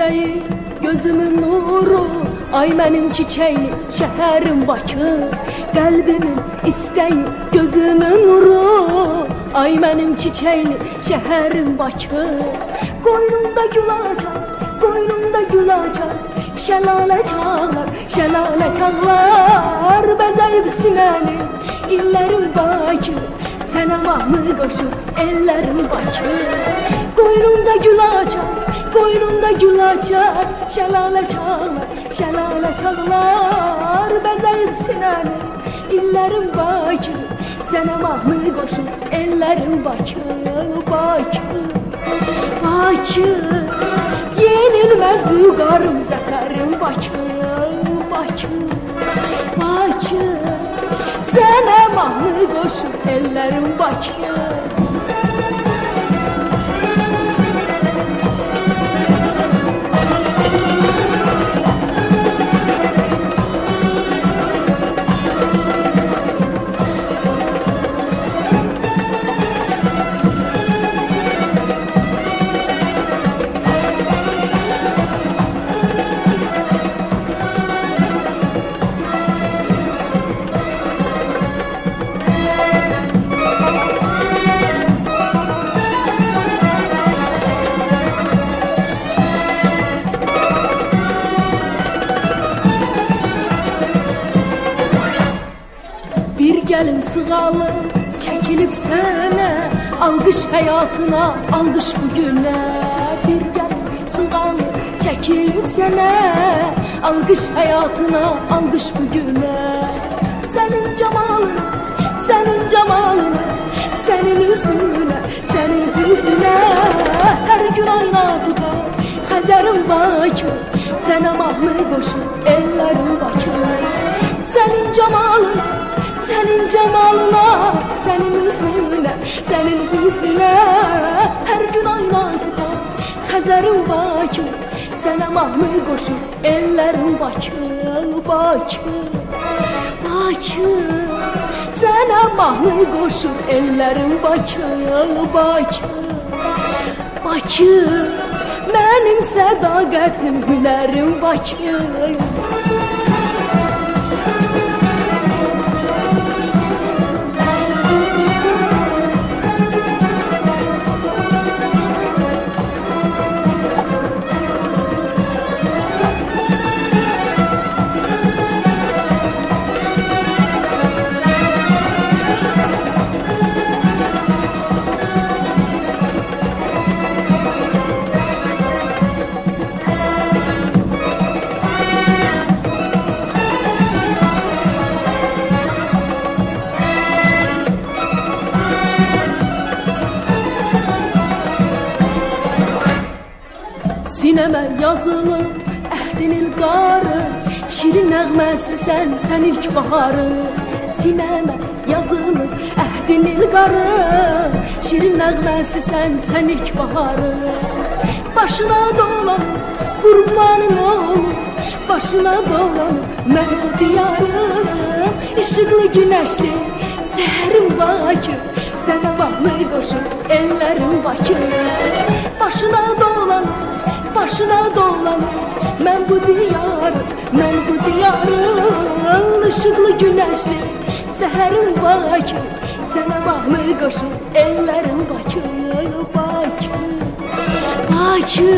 çiçeği, gözümün nuru. Ay benim çiçeği, şehrim Bakı. Kalbimin isteği, gözümün nuru. Ay benim çiçeği, şehrim Bakı. Koynumda gül açar, koynumda gül açar. Şelale çağlar, şelale çağlar. Bezeyip sinəni, illerim Bakı. Sənə mahnı qoşur, ellerim Bakı. Koynumda gül açar, koynumda gül açar. Şelale çağlar, şelale çağlar. Bezeyip sinəni, illerim Bakı. Sənə mahnı qoşur, ellerim Bakı. Bakı, Bakı, yenilmez vüqarım, zəfərim Bakı. Bakı, Bakı, sənə mahnı qoşur, ellerim Bakı. Bir gelin sığalı çekilip sene, alkış hayatına, alkış bugüne. Bir gelin sığalı çekilip sene, alkış hayatına, alkış bugüne. Senin cemalına, senin cemalına, senin hüznüne, senin hüznüne. Her gün ayna tutar Xəzərim Bakı. Sənə mahnı qoşur, ellerim Bakı. Senin cemalına, senin cemalına, senin hüznüne, senin hüznüne. Her gün ayna tutar Xəzərim Bakı. Sənə mahnı qoşur, ellerim Bakı. Bakı, Bakı, sənə mahnı qoşur, ellerim Bakı. Bakı, Bakı, mənim sədaqətim, hünərim Bakı. Sinəmə yazılır əhdin ilqarı. Şirin nəğməsi sən ilk baharı. Sinəmə yazılır əhdin ilqarı. Şirin nəğməsi sən ilk baharı. Başına dolan qurbanın olur, başına dolan mən bu diyarım. İşıqlı günəşli səhərim Bakı. Sənə mahnı qoşur, ellerim Bakı. Başına dolan, başına dolan mən bu diyarım, mən bu diyarım. Işıqlı günəşli səhərim Bakı. Sənə mahnı qoşur, ellerim Bakı. Bakı, Bakı,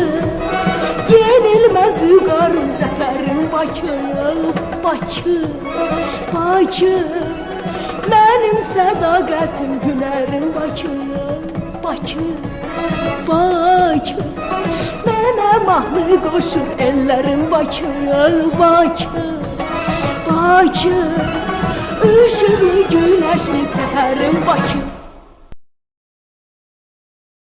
yenilmez vüqarım, zəfərim Bakı. Bakı, Bakı, mənim sədaqətim, hünərim Bakı. Bakı, Bakı, mənə mahnı qoşur, ellerim Bakı. Bakı, Bakı, ışıqlı günəşli səhərim Bakı.